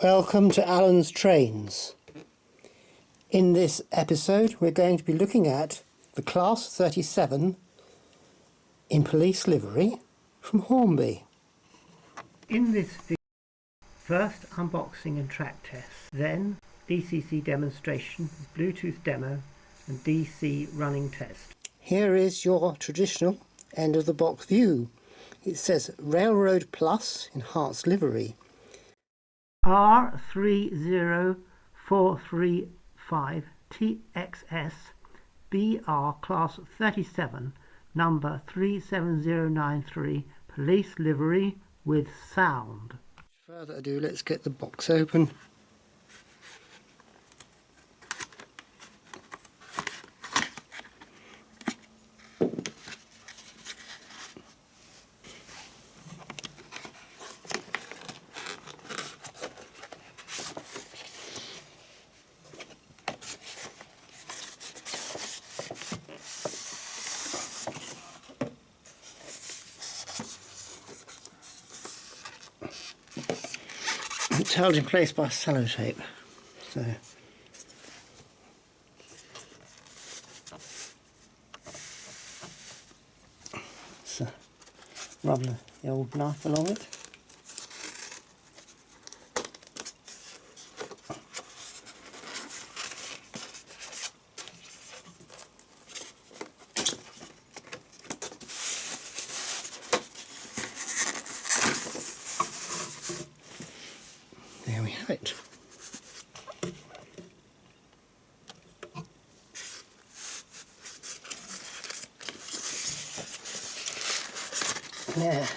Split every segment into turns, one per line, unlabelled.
Welcome to Alan's Trains. In this episode we're going to be looking at the Class 37 in police livery from Hornby. In this video, first unboxing and track test, then DCC demonstration, Bluetooth demo and DC running test. Here is your traditional end of the box view. It says Railroad Plus Enhanced Livery. R30435 TXS BR Class 37 number 37093 police livery with sound. Further ado, let's get the box open. It's held in place by sellotape, so rub the old knife along it. There we have it. There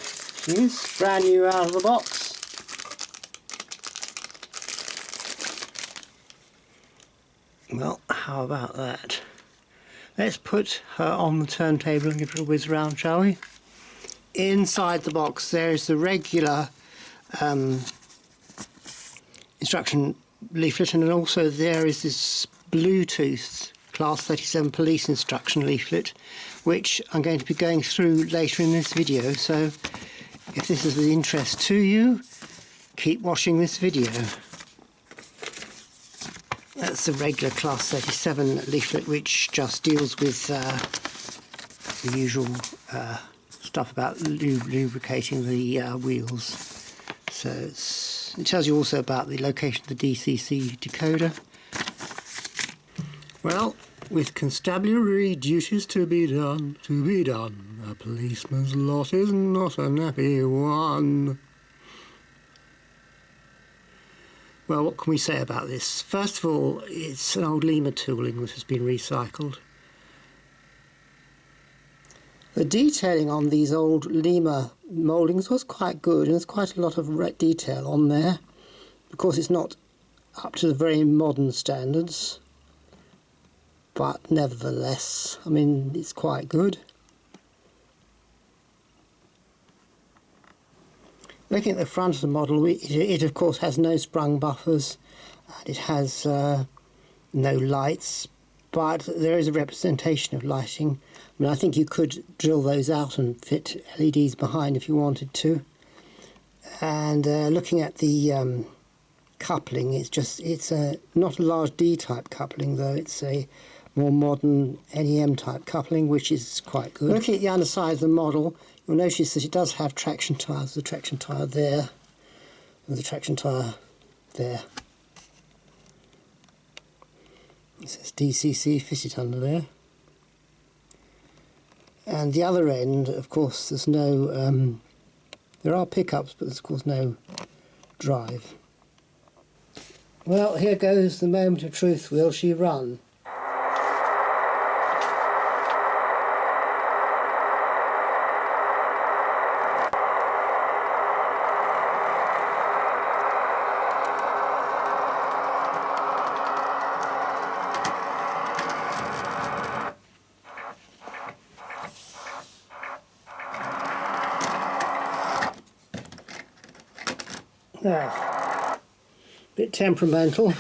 she is, brand new out of the box. Well, how about that? Let's put her on the turntable and give it a whiz round, shall we? Inside the box there is the regular instruction leaflet, and also there is this Bluetooth Class 37 police instruction leaflet, which I'm going to be going through later in this video, so if this is of interest to you, keep watching this video. That's the regular Class 37 leaflet, which just deals with the usual stuff about lubricating the wheels. So it tells you also about the location of the DCC decoder. Well, with constabulary duties to be done, a policeman's lot is not a nappy one. Well, what can we say about this? First of all, it's an old lemur tooling that has been recycled. The detailing on these old lemur mouldings was quite good, and there's quite a lot of detail on there. Of course, it's not up to the very modern standards, but nevertheless, I mean, it's quite good. Looking at the front of the model, it of course has no sprung buffers, and it has no lights, but there is a representation of lighting. I mean, I think you could drill those out and fit LEDs behind if you wanted to. And looking at the coupling, it's not a large D-type coupling, though it's a more modern NEM type coupling, which is quite good. Looking at the underside of the model, you'll notice that it does have traction tyres. The traction tyre there, and the traction tyre there. It says DCC fitted under there. And the other end, of course, there's no, there are pickups, but there's of course no drive. Well, here goes the moment of truth. Will she run? There. Bit temperamental.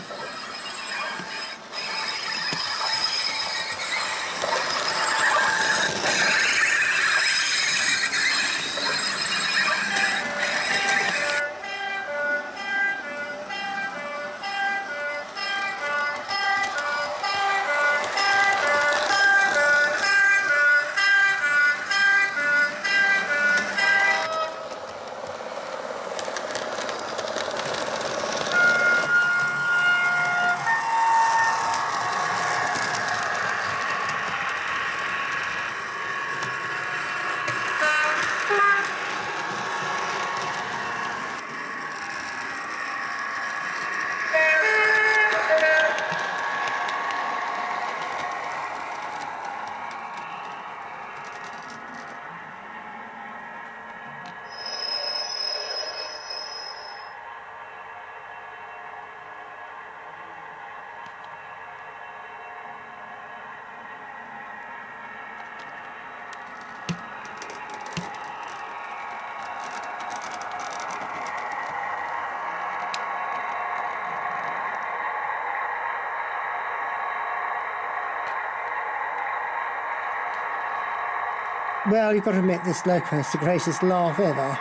Well, you've got to admit this loco is the greatest laugh ever.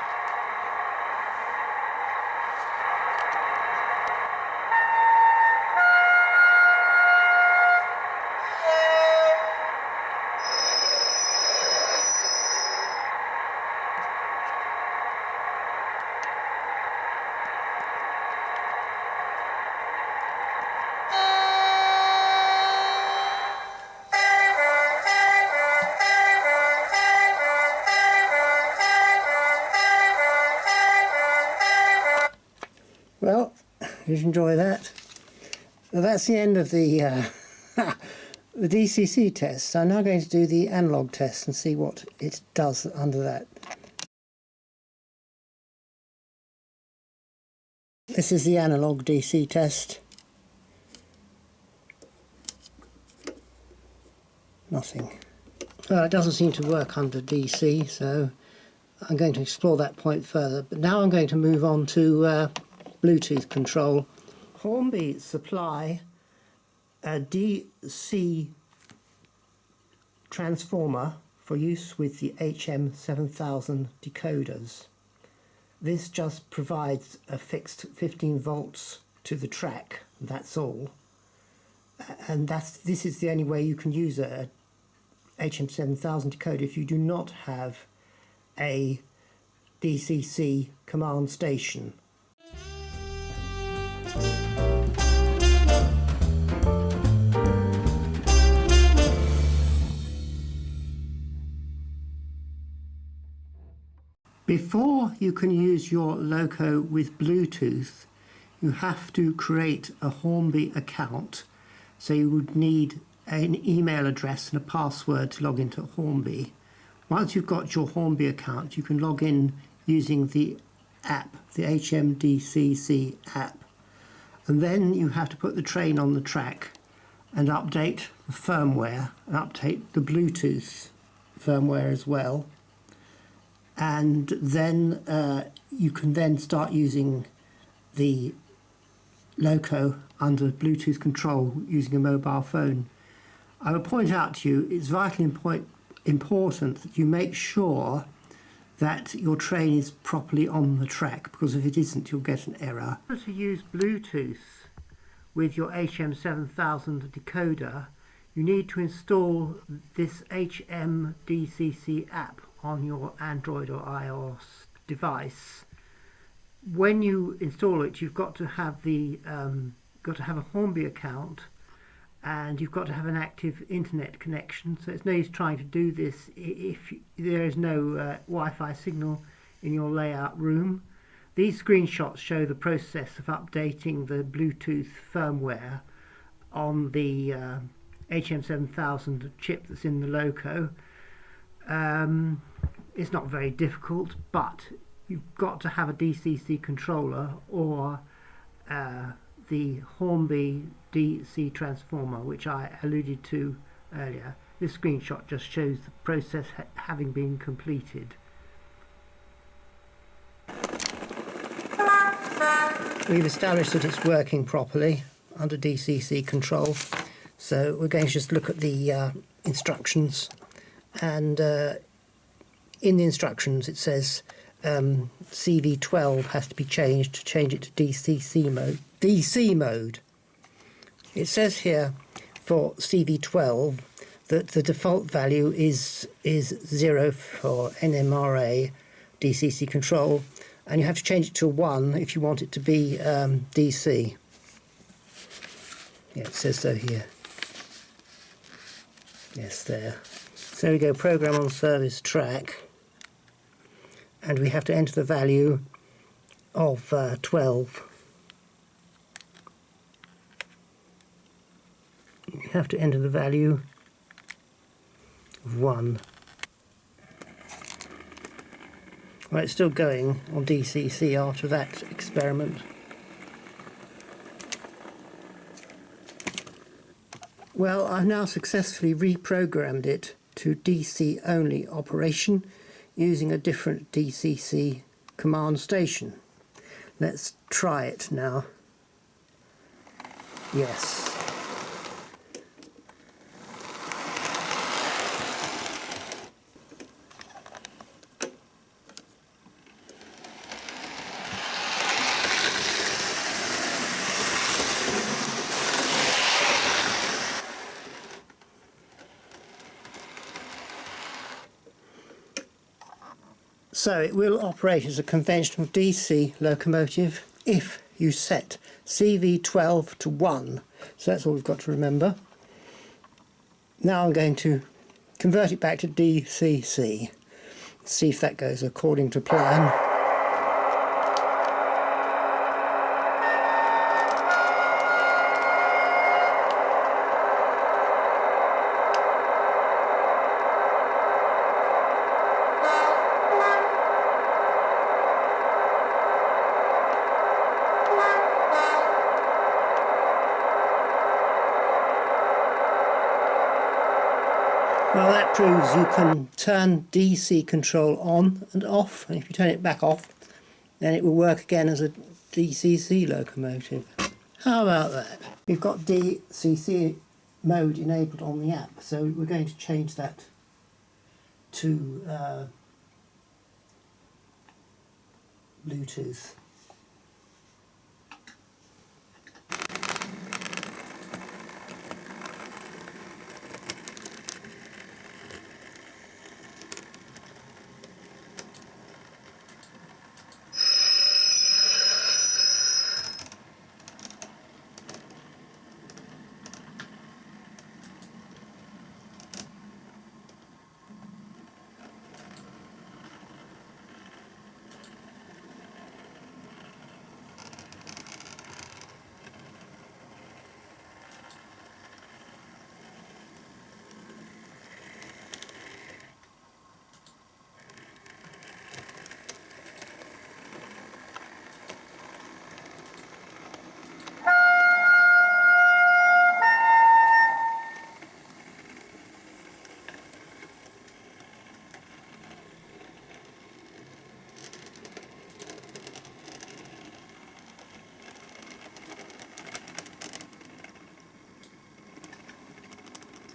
Well, did you enjoy that? Well, that's the end of the the DCC test. I'm now going to do the analogue test and see what it does under that. This is the analogue DC test. Nothing. Well, it doesn't seem to work under DC, so I'm going to explore that point further. But now I'm going to move on to Bluetooth control. Hornby supply a DC transformer for use with the HM7000 decoders. This just provides a fixed 15 volts to the track, that's all. And this is the only way you can use a HM7000 decoder if you do not have a DCC command station. Before you can use your loco with Bluetooth, you have to create a Hornby account. So you would need an email address and a password to log into Hornby. Once you've got your Hornby account, you can log in using the app, the HMDCC app. And then you have to put the train on the track and update the firmware and update the Bluetooth firmware as well. And then you can then start using the loco under Bluetooth control using a mobile phone. I will point out to you it's vitally important that you make sure that your train is properly on the track, because if it isn't, you'll get an error. To use Bluetooth with your HM7000 decoder, you need to install this HMDCC app on your Android or iOS device. When you install it, you've got to have a Hornby account, and you've got to have an active internet connection. So it's no use trying to do this if there is no Wi-Fi signal in your layout room. These screenshots show the process of updating the Bluetooth firmware on the HM7000 chip that's in the loco. It's not very difficult, but you've got to have a DCC controller or the Hornby DC transformer, which I alluded to earlier. This screenshot just shows the process having been completed. We've established that it's working properly under DCC control, so we're going to just look at the instructions. And in the instructions it says CV12 has to be changed to change it to DCC mode. DC mode. It says here for CV12 that the default value is 0 for NMRA DCC control, and you have to change it to 1 if you want it to be DC. Yeah, it says so here. Yes, there. So we go program on service track, and we have to enter the value of 12. You have to enter the value of 1. Well, it's still going on DCC after that experiment. Well, I've now successfully reprogrammed it to DC only operation using a different DCC command station. Let's try it now. Yes. So it will operate as a conventional DC locomotive if you set CV12 to 1. So that's all we've got to remember. Now I'm going to convert it back to DCC. See if that goes according to plan. Well, that proves you can turn DC control on and off, and if you turn it back off, then it will work again as a DCC locomotive. How about that? We've got DCC mode enabled on the app, so we're going to change that to Bluetooth.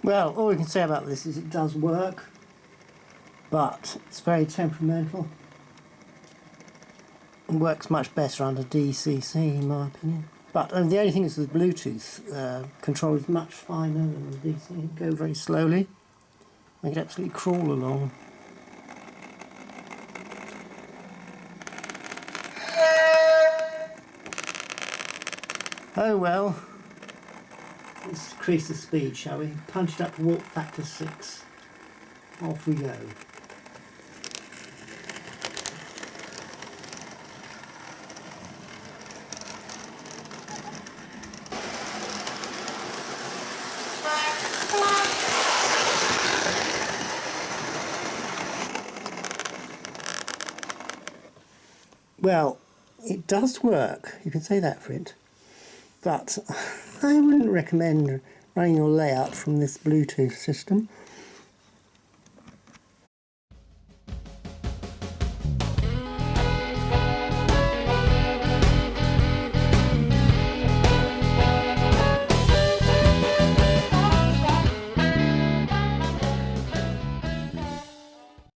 Well, all we can say about this is it does work, but it's very temperamental and works much better under DCC in my opinion. But the only thing is with Bluetooth, control is much finer than the DC. You go very slowly, make it absolutely crawl along. Oh well. Let's increase the speed, shall we? Punch it up to warp factor 6. Off we go. Well, it does work, you can say that for it, but I wouldn't recommend running your layout from this Bluetooth system.